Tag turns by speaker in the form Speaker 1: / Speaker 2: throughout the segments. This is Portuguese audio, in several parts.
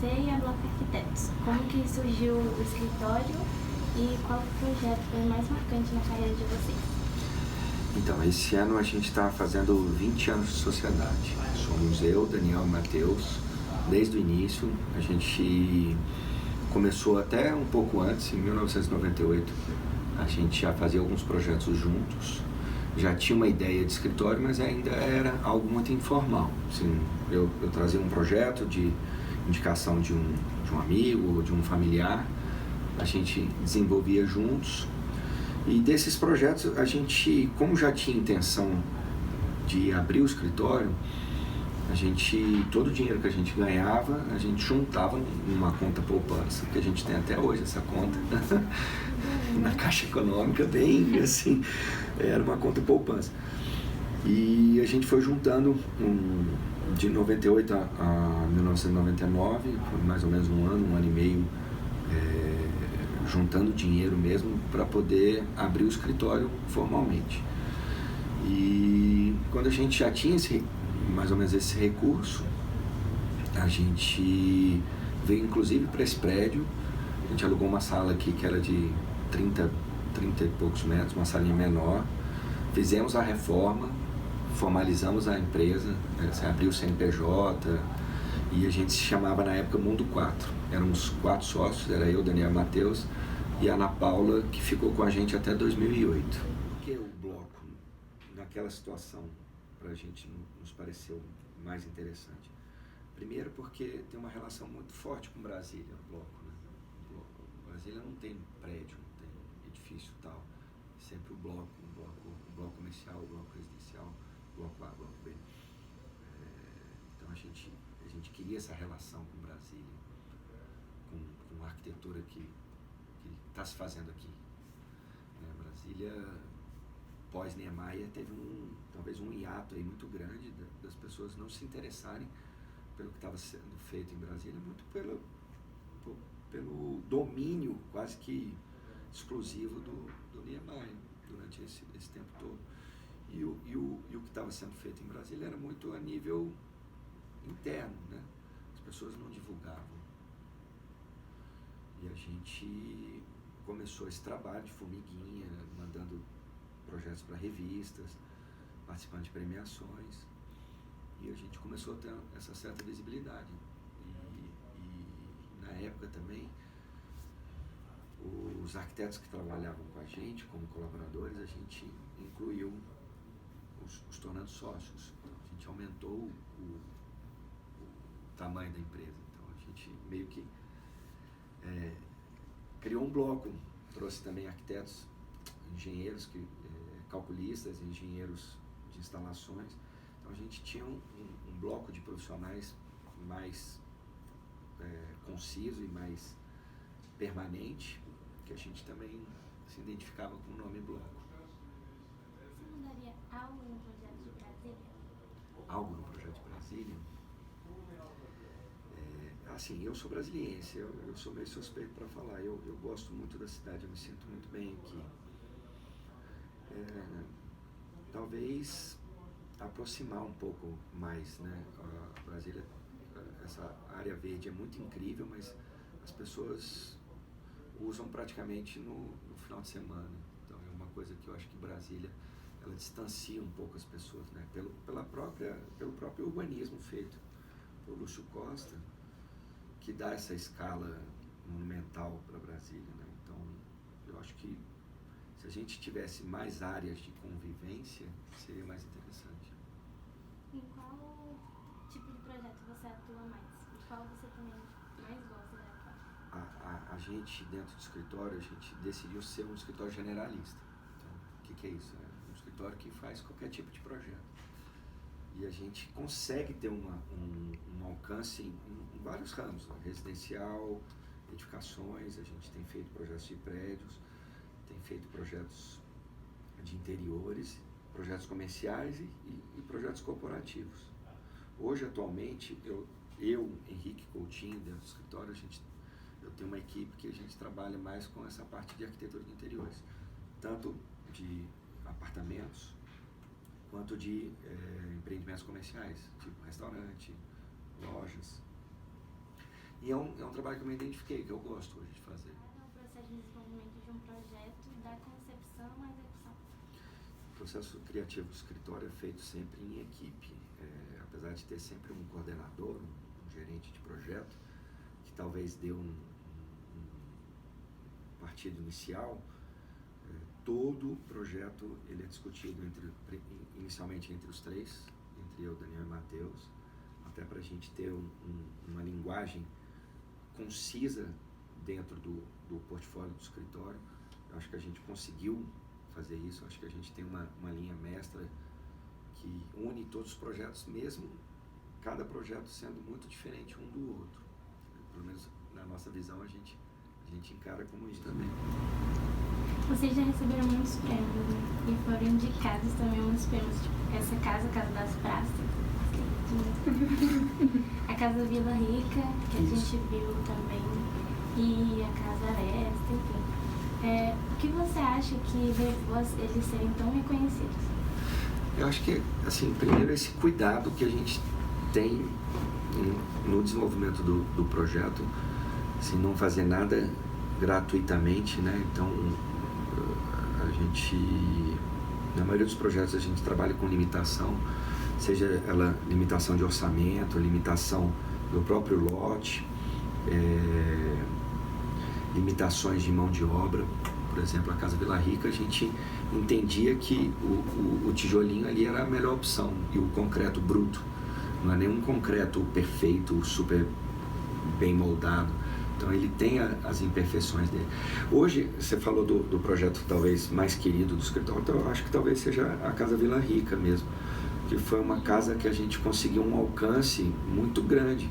Speaker 1: você e a Bloco Arquitetos. Como que surgiu o escritório e qual projeto foi mais marcante na carreira de vocês?
Speaker 2: Então, esse ano a gente está fazendo 20 anos de sociedade. Somos eu, Daniel e Matheus. Desde o início, a gente começou até um pouco antes, em 1998, a gente já fazia alguns projetos juntos. Já tinha uma ideia de escritório, mas ainda era algo muito informal. Assim, eu trazia um projeto de indicação de um amigo ou de um familiar, a gente desenvolvia juntos. E desses projetos, a gente, como já tinha intenção de abrir o escritório, a gente, todo o dinheiro que a gente ganhava, a gente juntava numa conta poupança, que a gente tem até hoje essa conta, na Caixa Econômica, bem assim, era uma conta poupança. E a gente foi juntando de 98 a 1999, foi mais ou menos um ano e meio, juntando dinheiro mesmo para poder abrir o escritório formalmente. E quando a gente já tinha mais ou menos esse recurso, a gente veio inclusive para esse prédio. A gente alugou uma sala aqui que era de 30 e poucos metros, uma salinha menor. Fizemos a reforma, formalizamos a empresa, abriu o CNPJ e a gente se chamava na época Mundo 4. Éramos 4 sócios, era eu, Daniel e Matheus, e a Ana Paula, que ficou com a gente até 2008. Por que o bloco, naquela situação, para a gente nos pareceu mais interessante? Primeiro porque tem uma relação muito forte com Brasília, o bloco, né? Brasília não tem prédio, não tem edifício e tal. Sempre o bloco comercial, o bloco residencial, bloco A, bloco B. Então a gente queria essa relação com Brasília, com a arquitetura que está se fazendo aqui. Brasília, pós-Niemeyer, teve talvez um hiato aí muito grande das pessoas não se interessarem pelo que estava sendo feito em Brasília, muito pelo domínio quase que exclusivo do Niemeyer durante esse tempo todo. E o que estava sendo feito em Brasília era muito a nível interno, né? As pessoas não divulgavam. E a gente começou esse trabalho de formiguinha, mandando projetos para revistas, participando de premiações, e a gente começou a ter essa certa visibilidade. E na época também, os arquitetos que trabalhavam com a gente como colaboradores, a gente incluiu os tornando sócios. Então, a gente aumentou o tamanho da empresa. Então a gente meio que criou um bloco, trouxe também arquitetos, engenheiros, calculistas, engenheiros de instalações. Então a gente tinha um bloco de profissionais mais conciso e mais permanente, que a gente também se identificava com o nome bloco.
Speaker 1: Você mudaria algo no projeto de Brasília?
Speaker 2: Algo no projeto de Brasília? Assim, eu sou brasiliense, eu sou meio suspeito para falar. Eu gosto muito da cidade, eu me sinto muito bem aqui. Talvez aproximar um pouco mais, né? A Brasília, essa área verde é muito incrível, mas as pessoas usam praticamente no final de semana. Então é uma coisa que eu acho que Brasília, ela distancia um pouco as pessoas, né? Pelo próprio urbanismo feito por Lúcio Costa, que dá essa escala monumental para Brasília, né? Então eu acho que se a gente tivesse mais áreas de convivência, seria mais interessante.
Speaker 1: Em qual tipo de projeto você atua mais? E qual você também mais gosta de atuar?
Speaker 2: A gente, dentro do escritório, a gente decidiu ser um escritório generalista. Então, o que é isso? É um escritório que faz qualquer tipo de projeto. E a gente consegue ter um alcance em vários ramos, né? Residencial, edificações, a gente tem feito projetos de prédios, tem feito projetos de interiores, projetos comerciais e projetos corporativos. Hoje, atualmente, eu Henrique Coutinho, dentro do escritório, eu tenho uma equipe que a gente trabalha mais com essa parte de arquitetura de interiores, tanto de apartamentos, quanto de empreendimentos comerciais, tipo restaurante, lojas. E é um trabalho que eu me identifiquei, que eu gosto hoje de fazer.
Speaker 1: É o processo de desenvolvimento de um projeto, da concepção à execução.
Speaker 2: O processo criativo do escritório é feito sempre em equipe. Apesar de ter sempre um coordenador, um gerente de projeto, que talvez dê um partido inicial, todo projeto ele é discutido inicialmente entre os três, entre eu, Daniel e Matheus, até para a gente ter uma linguagem concisa dentro do portfólio do escritório. Eu acho que a gente conseguiu fazer isso. Eu acho que a gente tem uma linha mestra que une todos os projetos, mesmo cada projeto sendo muito diferente um do outro. Pelo menos na nossa visão a gente encara como isso também.
Speaker 1: Vocês já receberam muitos prêmios, né? E foram indicados também muitos prêmios, tipo essa casa, a Casa das Praças, a Casa Vila Rica, que a gente viu também, e a Casa Aresta, enfim. O que você acha que levou eles serem tão reconhecidos?
Speaker 2: Eu acho que, assim, primeiro esse cuidado que a gente tem no desenvolvimento do projeto, assim, não fazer nada gratuitamente, né? Então, a gente, na maioria dos projetos a gente trabalha com limitação, seja ela limitação de orçamento, limitação do próprio lote, limitações de mão de obra. Por exemplo, a Casa Vila Rica, a gente entendia que o tijolinho ali era a melhor opção, e o concreto bruto. Não é nenhum concreto perfeito, super bem moldado. Então ele tem as imperfeições dele. Hoje, você falou do projeto talvez mais querido do escritório, então eu acho que talvez seja a Casa Vila Rica mesmo, que foi uma casa que a gente conseguiu um alcance muito grande.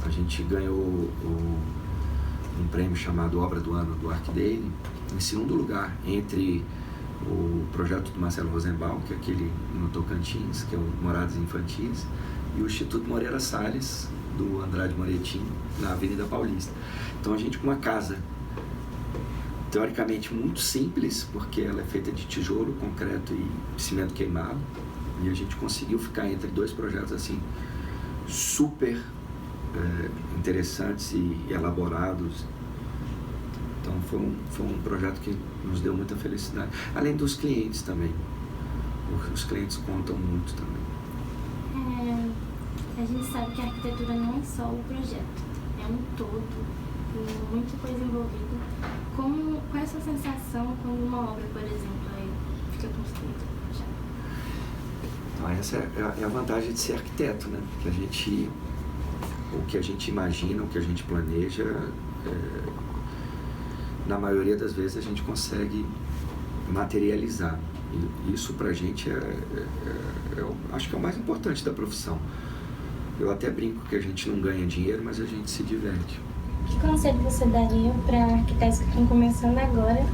Speaker 2: A gente ganhou um prêmio chamado Obra do Ano do ArcDaily, em segundo lugar, entre o projeto do Marcelo Rosenbaum, que é aquele no Tocantins, que é o Moradas Infantis, e o Instituto Moreira Salles, do Andrade Moretti, na Avenida Paulista. Então a gente, com uma casa teoricamente muito simples, porque ela é feita de tijolo, concreto e cimento queimado, e a gente conseguiu ficar entre dois projetos assim super interessantes e elaborados. Então foi um projeto que nos deu muita felicidade, além dos clientes também. Os clientes contam muito também.
Speaker 1: A gente sabe que a arquitetura não é só o projeto, é um todo, tem muita coisa envolvida. Qual é a sua sensação quando uma obra, por exemplo, fica construída já?
Speaker 2: Então essa é a vantagem de ser arquiteto, né? Que o que a gente imagina, o que a gente planeja, na maioria das vezes a gente consegue materializar. E isso pra gente acho que é o mais importante da profissão. Eu até brinco que a gente não ganha dinheiro, mas a gente se diverte.
Speaker 1: Que conselho você daria para arquitetos que estão começando agora,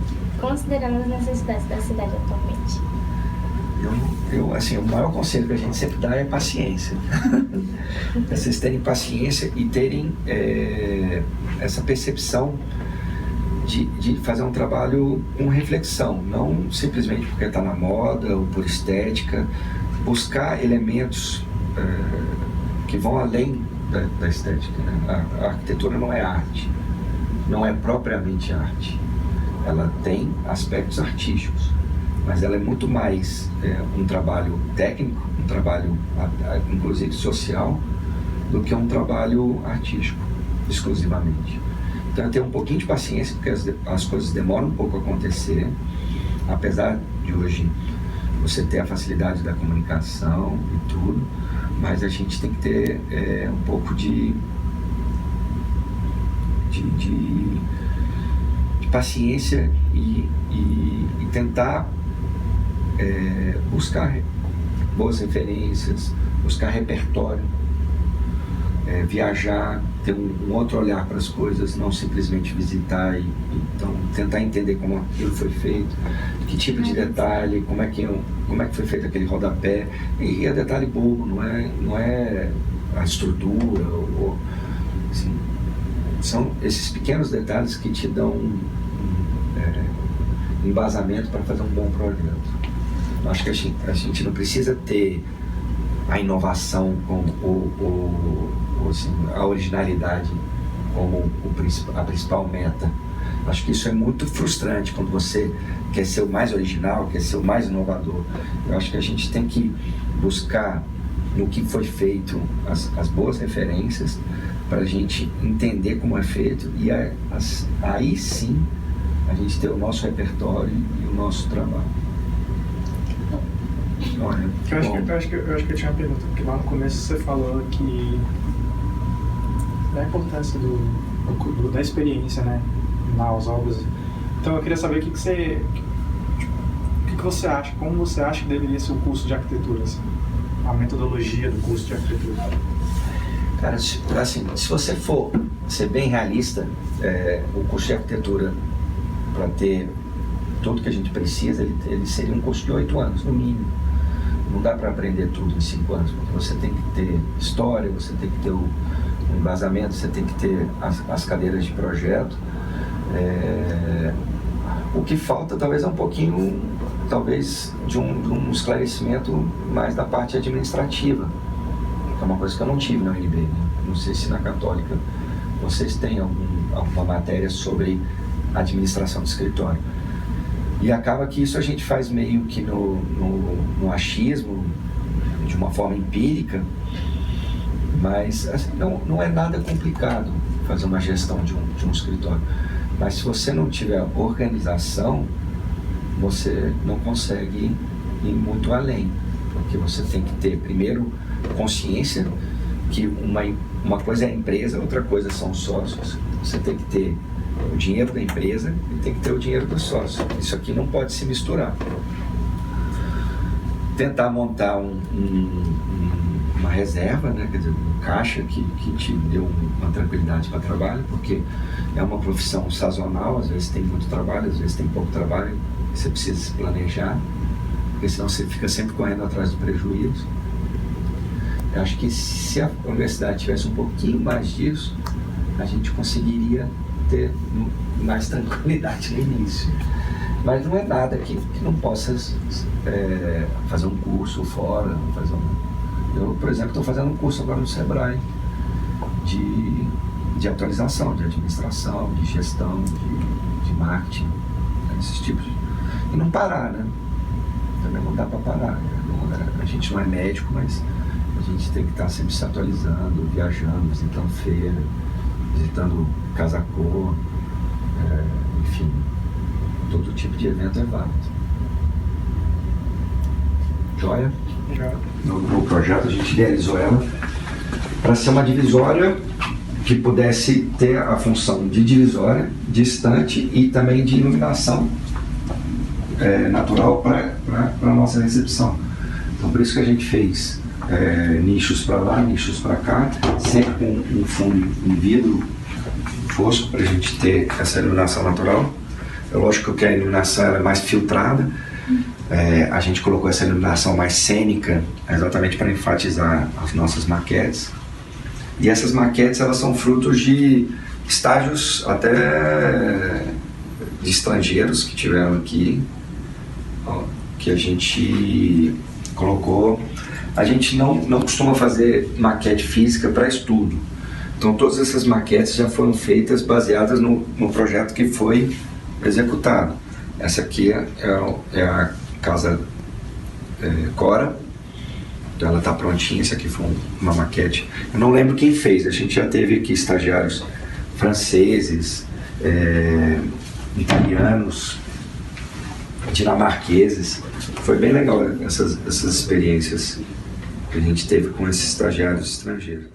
Speaker 1: considerando as necessidades da cidade atualmente?
Speaker 2: Assim, o maior conselho que a gente sempre dá é paciência. Vocês terem paciência e terem essa percepção de fazer um trabalho com reflexão, não simplesmente porque está na moda ou por estética, buscar elementos que vão além da estética, né? A arquitetura não é arte, não é propriamente arte. Ela tem aspectos artísticos, mas ela é muito mais um trabalho técnico, um trabalho inclusive social, do que um trabalho artístico, exclusivamente. Então, ter um pouquinho de paciência, porque as coisas demoram um pouco a acontecer, apesar de hoje você ter a facilidade da comunicação e tudo, mas a gente tem que ter um pouco de paciência e tentar buscar boas referências, buscar repertório, viajar, ter um outro olhar para as coisas, não simplesmente visitar então tentar entender como aquilo foi feito, que tipo de detalhe, como é que foi feito aquele rodapé, e é detalhe bobo, não é a estrutura, assim, são esses pequenos detalhes que te dão embasamento para fazer um bom projeto. Acho que a gente não precisa ter a inovação com assim, a originalidade como a principal meta. Acho que isso é muito frustrante quando você quer ser o mais original, quer ser o mais inovador. Eu acho que a gente tem que buscar no que foi feito as boas referências para a gente entender como é feito e aí sim a gente ter o nosso repertório e o nosso trabalho. Olha,
Speaker 3: eu acho que eu tinha uma pergunta, porque lá no começo você falou que da importância da experiência, né, nas obras. Então eu queria saber o que você acha, como você acha que deveria ser o curso de arquitetura, assim, a metodologia do curso de arquitetura.
Speaker 2: Cara, assim, se você for ser bem realista, o curso de arquitetura, para ter tudo que a gente precisa, ele seria um curso de 8 anos, no mínimo. Não dá para aprender tudo em 5 anos, porque você tem que ter história, você tem que ter o embasamento, você tem que ter as cadeiras de projeto. O que falta talvez é um pouquinho, talvez, de um esclarecimento mais da parte administrativa, que é uma coisa que eu não tive na UNB, né? Não sei se na Católica vocês têm alguma matéria sobre administração de escritório. E acaba que isso a gente faz meio que no achismo, de uma forma empírica, mas assim, não é nada complicado fazer uma gestão de um escritório. Mas se você não tiver organização, você não consegue ir muito além, porque você tem que ter, primeiro, consciência que uma coisa é a empresa, outra coisa são os sócios. Você tem que ter o dinheiro da empresa e tem que ter o dinheiro do sócio. Isso aqui não pode se misturar. Tentar montar uma reserva, né? Quer dizer, um caixa que te deu uma tranquilidade para trabalho, porque é uma profissão sazonal, às vezes tem muito trabalho, às vezes tem pouco trabalho, você precisa se planejar, porque senão você fica sempre correndo atrás do prejuízo. Eu acho que se a universidade tivesse um pouquinho mais disso, a gente conseguiria ter mais tranquilidade no início. Mas não é nada que não possa fazer um curso fora. Eu, por exemplo, estou fazendo um curso agora no Sebrae de atualização, de administração, de gestão, de marketing, esses tipos. E não parar, né? Também não dá para parar. A gente não é médico, mas a gente tem que estar sempre se atualizando, viajando, visitando feira, visitando casa-cor, enfim, todo tipo de evento é válido. Joia? No projeto a gente idealizou ela para ser uma divisória que pudesse ter a função de divisória, distante e também de iluminação natural para a nossa recepção. Então por isso que a gente fez nichos para lá, nichos para cá, sempre com um fundo em vidro fosco para a gente ter essa iluminação natural. É lógico que a iluminação ela é mais filtrada, a gente colocou essa iluminação mais cênica exatamente para enfatizar as nossas maquetes. E essas maquetes elas são frutos de estágios até de estrangeiros que tiveram aqui, que a gente colocou. A gente não costuma fazer maquete física para estudo. Então todas essas maquetes já foram feitas baseadas no projeto que foi executado. Essa aqui é a casa Cora, então ela está prontinha. Essa aqui foi uma maquete. Eu não lembro quem fez, a gente já teve aqui estagiários franceses, italianos, dinamarqueses. Foi bem legal essas experiências que a gente teve com esses estagiários estrangeiros.